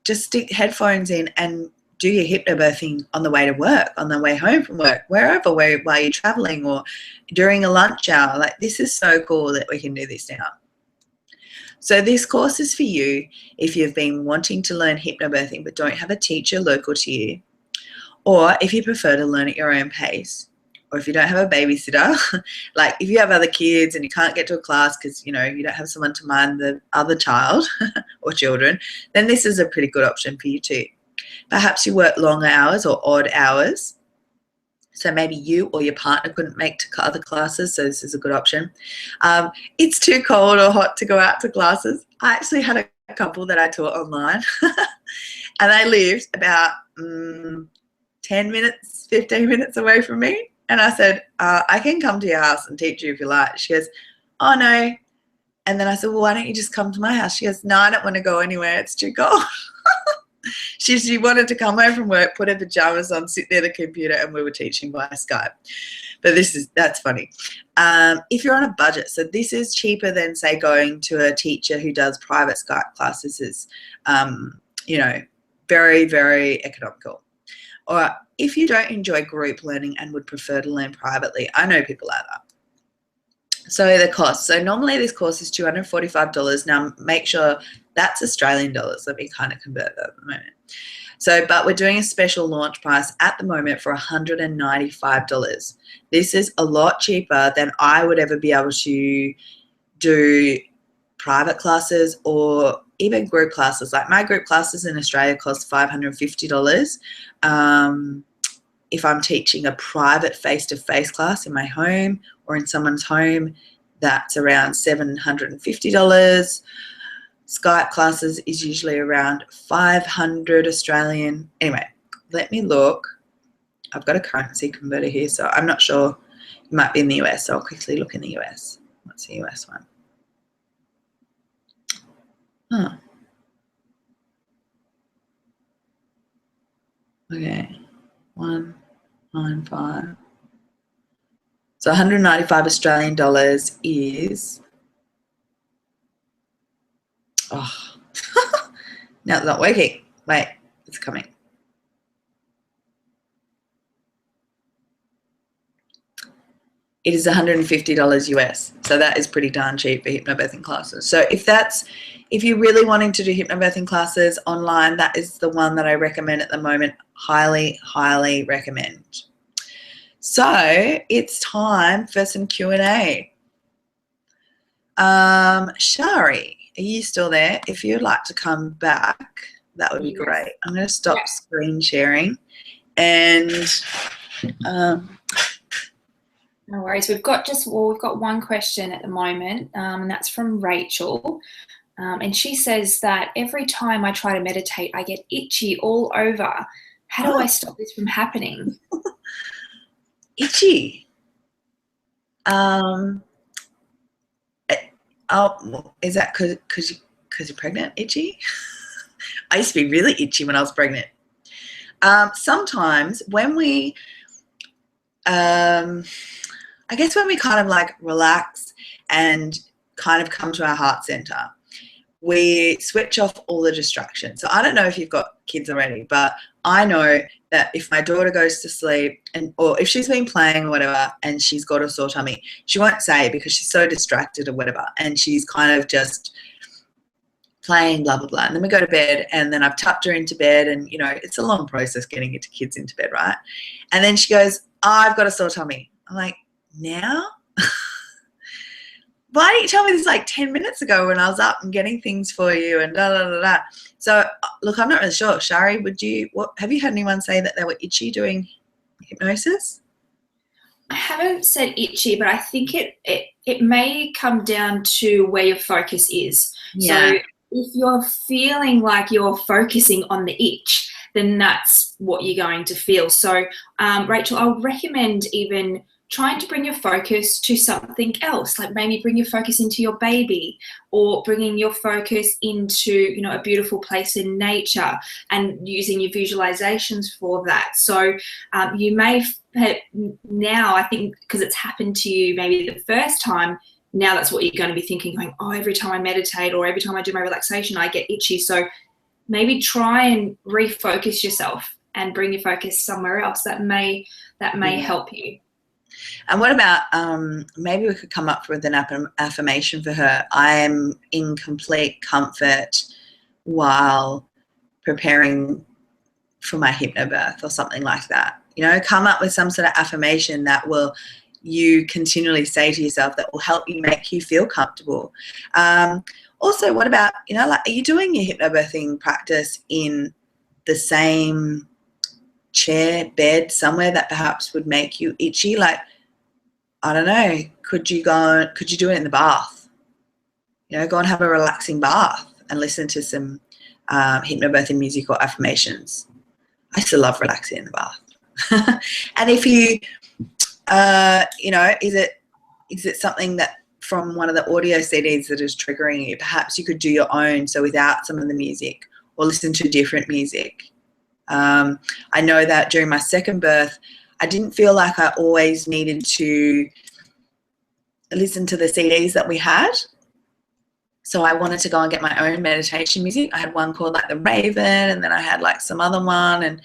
just stick headphones in and do your hypnobirthing on the way to work, on the way home from work, wherever, while you're traveling or during a lunch hour. Like, this is so cool that we can do this now. So this course is for you if you've been wanting to learn hypnobirthing but don't have a teacher local to you, or if you prefer to learn at your own pace, or if you don't have a babysitter, like if you have other kids and you can't get to a class because, you don't have someone to mind the other child or children, then this is a pretty good option for you too. Perhaps you work longer hours or odd hours. So maybe you or your partner couldn't make to other classes, so this is a good option. It's too cold or hot to go out to classes. I actually had a couple that I taught online and they lived about 10 minutes, 15 minutes away from me. And I said, I can come to your house and teach you if you like. She goes, oh, no. And then I said, well, why don't you just come to my house? She goes, no, I don't want to go anywhere. It's too cold. She wanted to come home from work, put her pajamas on, sit near the computer, and we were teaching by Skype. But that's funny. If you're on a budget, so this is cheaper than, say, going to a teacher who does private Skype classes. This is, very, very economical. Or if you don't enjoy group learning and would prefer to learn privately, I know people like that. So the cost. So normally this course is $245. Now make sure that's Australian dollars. Let me kind of convert that at the moment. So, but we're doing a special launch price at the moment for $195. This is a lot cheaper than I would ever be able to do private classes or even group classes. Like my group classes in Australia cost $550. If I'm teaching a private face-to-face class in my home or in someone's home, that's around $750. Skype classes is usually around 500 Australian. Anyway, let me look. I've got a currency converter here, so I'm not sure. It might be in the US, so I'll quickly look in the US. What's the US one? Huh. Okay. 95. So 195 Australian dollars is, oh, now it's not working. Wait, it's coming. It is $150 US. So that is pretty darn cheap for hypnobirthing classes. So if you're really wanting to do hypnobirthing classes online, that is the one that I recommend at the moment. Highly, highly recommend. So it's time for some Q&A. Shari, are you still there? If you'd like to come back, that would be great. I'm going to stop screen sharing. And no worries. We've got one question at the moment, and that's from Rachel. And she says that every time I try to meditate, I get itchy all over. How do I stop this from happening? Itchy. Is that because you're pregnant? Itchy? I used to be really itchy when I was pregnant. Sometimes when we, I guess when we kind of like relax and kind of come to our heart center, we switch off all the distractions. So I don't know if you've got kids already, but I know that if my daughter goes to sleep or if she's been playing or whatever and she's got a sore tummy, she won't say because she's so distracted or whatever, and she's kind of just playing, blah, blah, blah. And then we go to bed, and then I've tucked her into bed, and, you know, it's a long process getting your kids into bed, right? And then she goes, I've got a sore tummy. I'm like, now? Why didn't you tell me this like 10 minutes ago when I was up and getting things for you and da da da da? So look, I'm not really sure. Shari, have you had anyone say that they were itchy doing hypnosis? I haven't said itchy, but I think it may come down to where your focus is. Yeah. So if you're feeling like you're focusing on the itch, then that's what you're going to feel. So Rachel, I would recommend even trying to bring your focus to something else, like maybe bring your focus into your baby, or bringing your focus into, you know, a beautiful place in nature and using your visualizations for that. So you may now, I think because it's happened to you maybe the first time, now that's what you're going to be thinking, going, oh, every time I meditate or every time I do my relaxation, I get itchy. So maybe try and refocus yourself and bring your focus somewhere else. That may help you. And what about maybe we could come up with an affirmation for her. I am in complete comfort while preparing for my hypnobirth or something like that. You know, come up with some sort of affirmation that you continually say to yourself that will help you, make you feel comfortable. Also, what about, you know, like, are you doing your hypnobirthing practice in the same chair, bed, somewhere that perhaps would make you itchy? Like, I don't know, could you do it in the bath? You know, go and have a relaxing bath and listen to some hypnobirthing music or affirmations. I still love relaxing in the bath. And if you, you know, is it something that from one of the audio CDs that is triggering you? Perhaps you could do your own, so without some of the music, or listen to different music. I know that during my second birth, I didn't feel like I always needed to listen to the CDs that we had. So I wanted to go and get my own meditation music. I had one called like The Raven, and then I had like some other one, and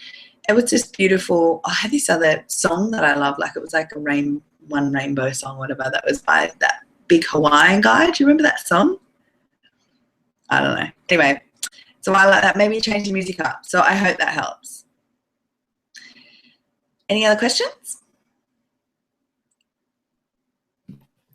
it was just beautiful. I had this other song that I love, like it was like one rainbow song, whatever, that was by that big Hawaiian guy. Do you remember that song? I don't know. Anyway, so I like that. Maybe change the music up. So I hope that helps. Any other questions?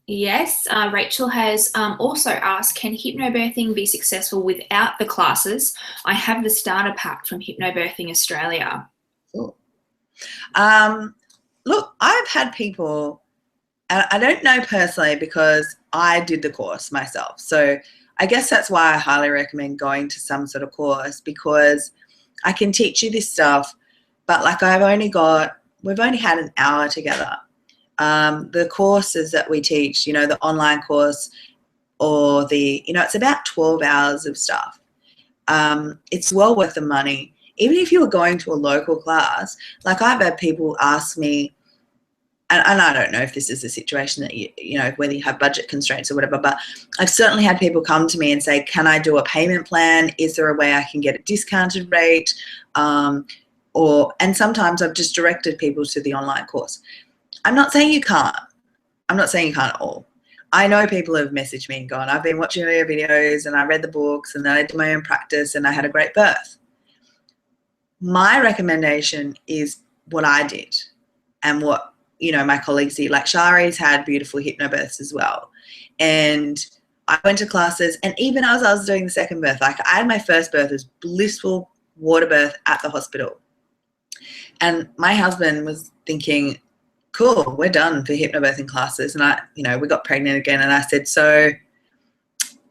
Yes, Rachel has also asked, can hypnobirthing be successful without the classes? I have the starter pack from Hypnobirthing Australia. Cool. Look, I've had people, and I don't know personally because I did the course myself. So I guess that's why I highly recommend going to some sort of course, because I can teach you this stuff, but like we've only had an hour together. The courses that we teach, you know, the online course or you know, it's about 12 hours of stuff. It's well worth the money. even if you were going to a local class, like I've had people ask me, and I don't know if this is a situation that you know, whether you have budget constraints or whatever, but I've certainly had people come to me and say, can I do a payment plan? Is there a way I can get a discounted rate? And sometimes I've just directed people to the online course. I'm not saying you can't. I'm not saying you can't at all. I know people have messaged me and gone, I've been watching your videos and I read the books and then I did my own practice and I had a great birth. My recommendation is what I did and what, you know, my colleagues did. Like Shari's had beautiful hypnobirths as well. And I went to classes, and even as I was doing the second birth, like I had my first birth as blissful water birth at the hospital. And my husband was thinking, cool, we're done for hypnobirthing classes. And we got pregnant again. And I said, so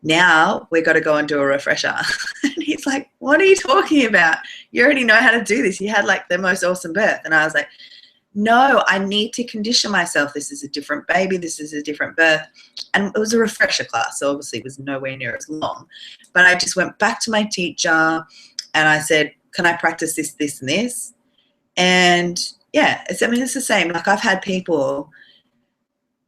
now we've got to go and do a refresher. And he's like, what are you talking about? You already know how to do this. You had like the most awesome birth. And I was like, no, I need to condition myself. This is a different baby. This is a different birth. And it was a refresher class, so obviously it was nowhere near as long. But I just went back to my teacher and I said, can I practice this, this, and this? And yeah, it's the same. Like I've had people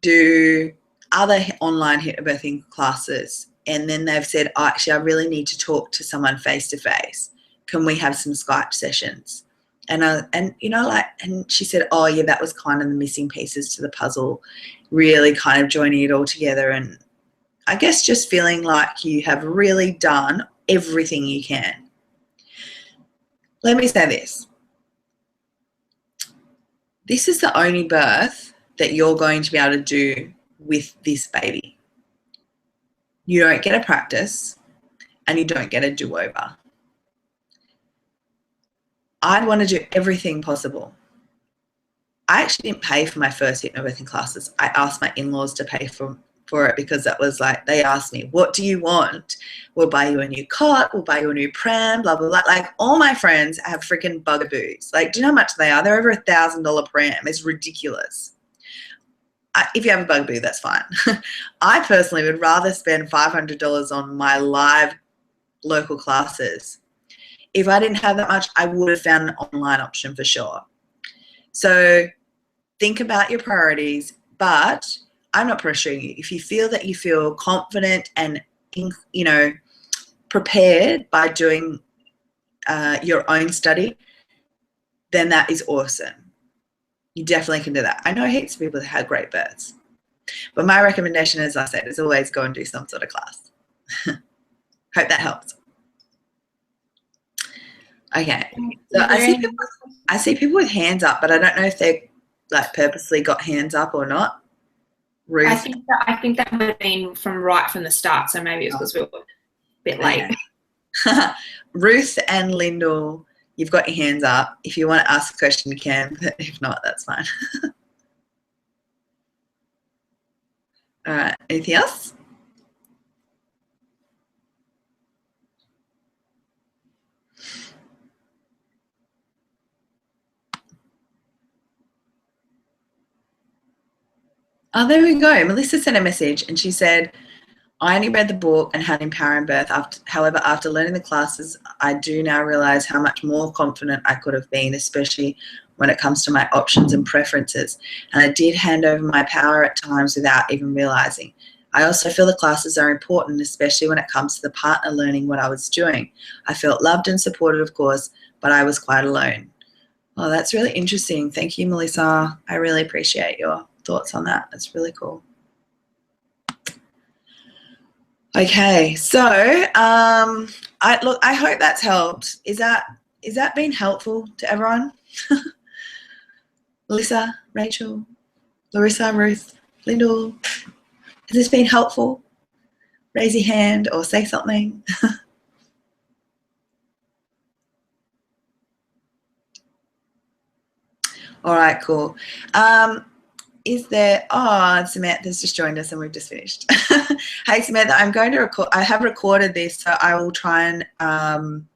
do other online hypnobirthing classes, and then they've said, oh, actually, I really need to talk to someone face to face. Can we have some Skype sessions? And she said, oh yeah, that was kind of the missing pieces to the puzzle, really kind of joining it all together. And I guess just feeling like you have really done everything you can. Let me say this. This is the only birth that you're going to be able to do with this baby. You don't get a practice and you don't get a do-over. I'd want to do everything possible. I actually didn't pay for my first hypnobirthing classes. I asked my in-laws to pay for it because that was like, they asked me, what do you want? We'll buy you a new cot, we'll buy you a new pram, blah, blah, blah. Like all my friends have freaking bugaboos. Like, do you know how much they are? They're over $1,000 pram. It's ridiculous. If you have a bugaboo, that's fine. I personally would rather spend $500 on my live local classes. If I didn't have that much, I would have found an online option for sure. So think about your priorities, but I'm not pressuring you. If you feel that you feel confident and, prepared by doing your own study, then that is awesome. You definitely can do that. I know heaps of people that had great births. But my recommendation, as I said, is always go and do some sort of class. Hope that helps. Okay, so I see people with hands up, but I don't know if they like purposely got hands up or not. Ruth? I think that would have been right from the start, so maybe it's because we were a bit late. Okay. Ruth and Lyndall, you've got your hands up. If you want to ask a question, you can, but if not, that's fine. All right, anything else? Oh, there we go. Melissa sent a message and she said, I only read the book and had empowering birth. However, after learning the classes, I do now realize how much more confident I could have been, especially when it comes to my options and preferences. And I did hand over my power at times without even realizing. I also feel the classes are important, especially when it comes to the partner learning what I was doing. I felt loved and supported, of course, but I was quite alone. Oh, that's really interesting. Thank you, Melissa. I really appreciate your thoughts on that. That's really cool. Okay, so I hope that's helped. Is that been helpful to everyone? Melissa, Rachel, Larissa, Ruth, Lyndall, has this been helpful? Raise your hand or say something. All right, cool. Samantha's just joined us and we've just finished. Hey, Samantha, I'm going to record. I have recorded this, so I will try and,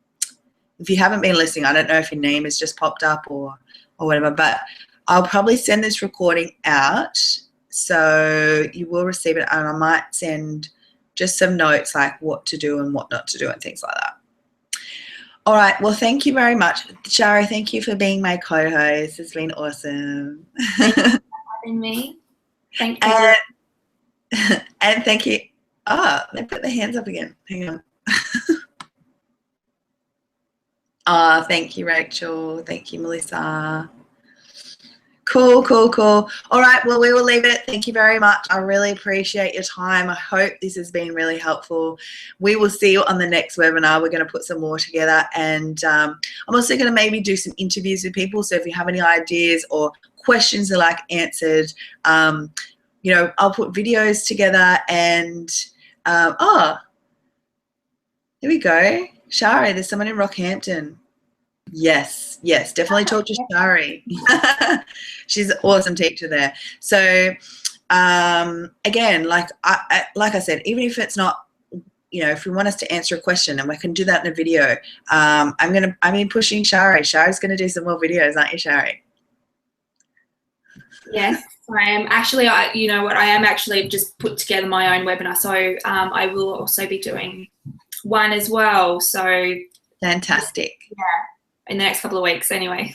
if you haven't been listening, I don't know if your name has just popped up or whatever, but I'll probably send this recording out, so you will receive it, and I might send just some notes like what to do and what not to do and things like that. All right. Well, thank you very much. Shari, thank you for being my co-host. It's been awesome. Thank you for having me. Thank you. And thank you. Oh, they put their hands up again. Hang on. Thank you, Rachel. Thank you, Melissa. Cool, cool, cool. All right, well, we will leave it. Thank you very much. I really appreciate your time. I hope this has been really helpful. We will see you on the next webinar. We're going to put some more together, and I'm also going to maybe do some interviews with people. So if you have any ideas or questions that like answered, you know, I'll put videos together. And oh, here we go. Shari, there's someone in Rockhampton. Yes, yes, definitely talk to Shari. She's an awesome teacher there. So again, like I said, even if it's not, you know, if you want us to answer a question, and we can do that in a video, I'm pushing Shari. Shari's gonna do some more videos, aren't you, Shari? Yes, I am actually. You know what? I am actually just put together my own webinar, so I will also be doing one as well. So fantastic. Yeah. In the next couple of weeks anyway.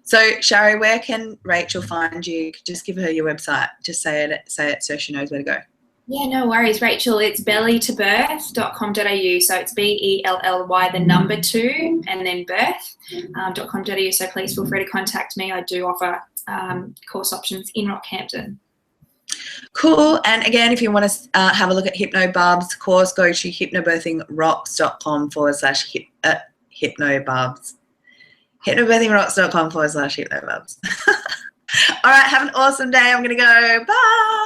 So Shari, where can Rachel find you? Just give her your website. Just say it so she knows where to go. Yeah, no worries, Rachel. It's belly2birth.com.au. So it's BELLY, the number 2, and then birth.com.au. So please feel free to contact me. I do offer course options in Rockhampton. Cool. And again, if you want to have a look at HypnoBubs course, go to hypnobirthingrocks.com/hypnobubs. hypnobirthingrocks.com/hypnobubs. All right, have an awesome day. I'm going to go. Bye.